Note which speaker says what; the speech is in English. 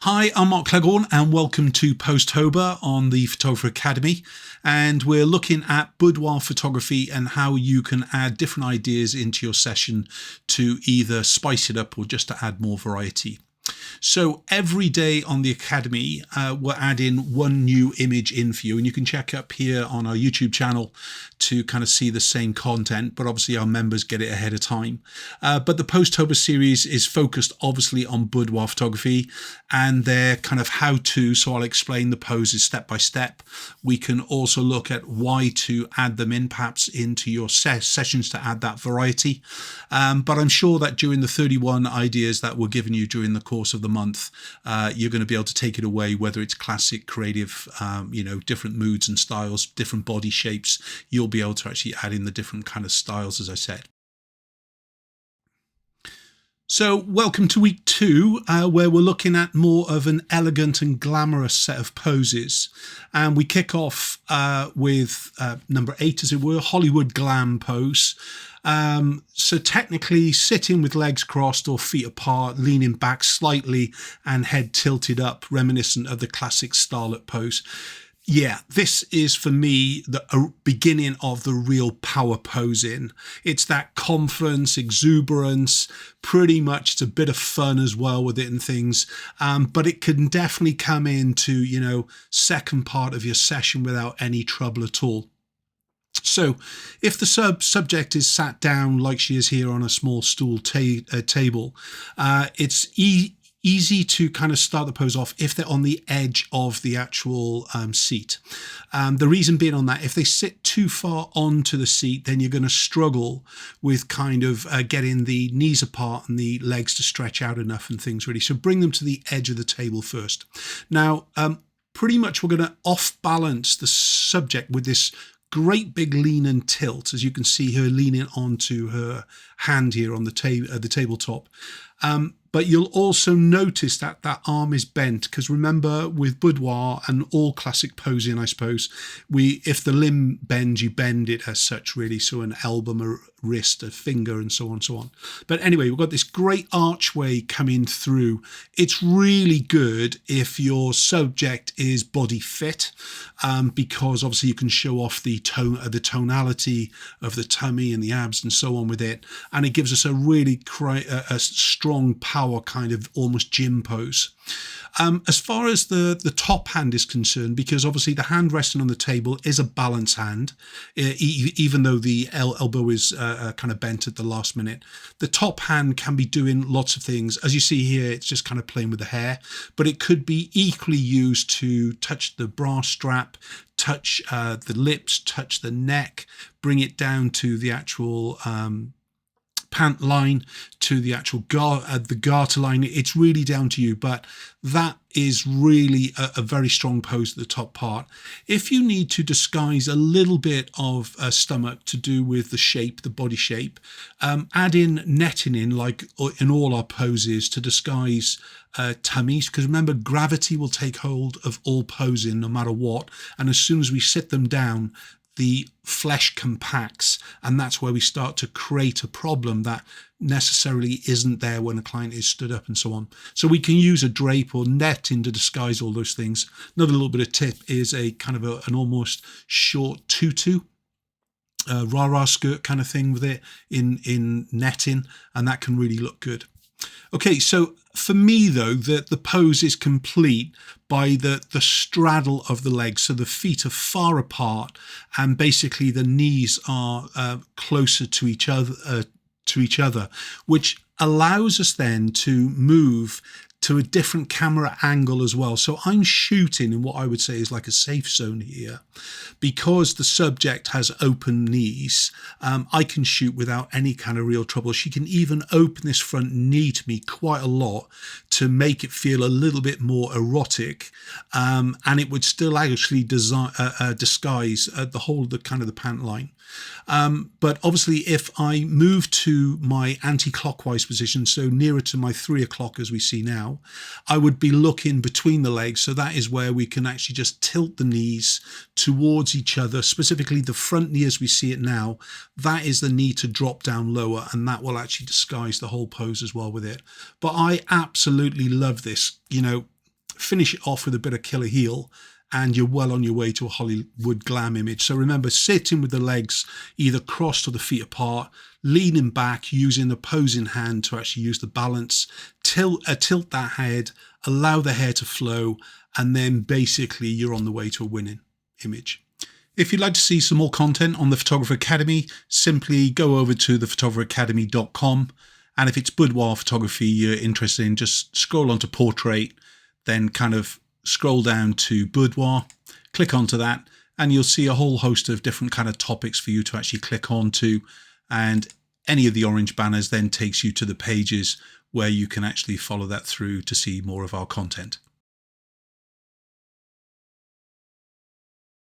Speaker 1: Hi, I'm Mark Cleghorn and welcome to Pose-Tober on the Photographer Academy. And we're looking at boudoir photography and how you can add different ideas into your session to either spice it up or just to add more variety. So every day on the Academy, we're adding one new image in for you, and you can check up here on our YouTube channel to kind of see the same content, but obviously our members get it ahead of time. But the Pose-Tober series is focused obviously on boudoir photography and their kind of how-to, so I'll explain the poses step by step. We can also look at why to add them in perhaps into your sessions to add that variety. But I'm sure that during the 31 ideas that we're giving you during the course of the month, you're going to be able to take it away, whether it's classic, creative, different moods and styles, different body shapes. You'll be able to actually add in the different kind of styles, as I said. So welcome to week 2, where we're looking at more of an elegant and glamorous set of poses. And we kick off with number 8, as it were, Hollywood Glam pose. So technically sitting with legs crossed or feet apart, leaning back slightly and head tilted up, reminiscent of the classic starlet pose. Yeah, this is for me the beginning of the real power posing. It's that confidence, exuberance, pretty much it's a bit of fun as well with it and things. But it can definitely come into, second part of your session without any trouble at all. So if the subject is sat down like she is here on a small stool table, it's easy to kind of start the pose off if they're on the edge of the actual seat. The reason being on that, if they sit too far onto the seat, then you're going to struggle with kind of getting the knees apart and the legs to stretch out enough and things really. So bring them to the edge of the table first. Now, pretty much we're going to off balance the subject with this great big lean and tilt, as you can see her leaning onto her hand here on the tabletop. But you'll also notice that that arm is bent, because remember with boudoir and all classic posing, I suppose, if the limb bends, you bend it as such really. So an elbow, a wrist, a finger, and so on and so on. But anyway, we've got this great archway coming through. It's really good if your subject is body fit, because obviously you can show off the tonality of the tummy and the abs and so on with it. And it gives us a really a strong power kind of almost gym pose. As far as the top hand is concerned, because obviously the hand resting on the table is a balance hand, even though the elbow is kind of bent at the last minute, the top hand can be doing lots of things. As you see here, it's just kind of playing with the hair, but it could be equally used to touch the bra strap, touch the lips, touch the neck, bring it down to the actual pant line, to the actual the garter line. It's really down to you, but that is really a very strong pose at the top part. If you need to disguise a little bit of stomach to do with the shape, the body shape, add in netting in, like in all our poses, to disguise tummies, because remember, gravity will take hold of all posing no matter what, and as soon as we sit them down, the flesh compacts, and that's where we start to create a problem that necessarily isn't there when a client is stood up and so on. So we can use a drape or netting to disguise all those things. Another little bit of tip is a kind of an almost short tutu, rah-rah skirt kind of thing with it in netting, and that can really look good. Okay, so for me though, the pose is complete by the straddle of the legs. So the feet are far apart and basically the knees are closer to each other, which allows us then to move to a different camera angle as well. So I'm shooting in what I would say is like a safe zone here. Because the subject has open knees, I can shoot without any kind of real trouble. She can even open this front knee to me quite a lot to make it feel a little bit more erotic, and it would still actually disguise the whole of the kind of the pant line. But obviously if I move to my anti-clockwise position, so nearer to my 3 o'clock as we see now, I would be looking between the legs. So that is where we can actually just tilt the knees towards each other, specifically the front knee as we see it now. That is the knee to drop down lower, and that will actually disguise the whole pose as well with it. But I absolutely love this. finish it off with a bit of killer heel, and you're well on your way to a Hollywood glam image. So remember, sitting with the legs either crossed or the feet apart, leaning back, using the opposing hand to actually use the balance, tilt that head, allow the hair to flow, and then basically you're on the way to a winning image. If you'd like to see some more content on the Photographer Academy, simply go over to thephotographeracademy.com. And if it's boudoir photography you're interested in, just scroll onto portrait, then kind of scroll down to boudoir, click onto that, and you'll see a whole host of different kind of topics for you to actually click onto. And any of the orange banners then takes you to the pages where you can actually follow that through to see more of our content.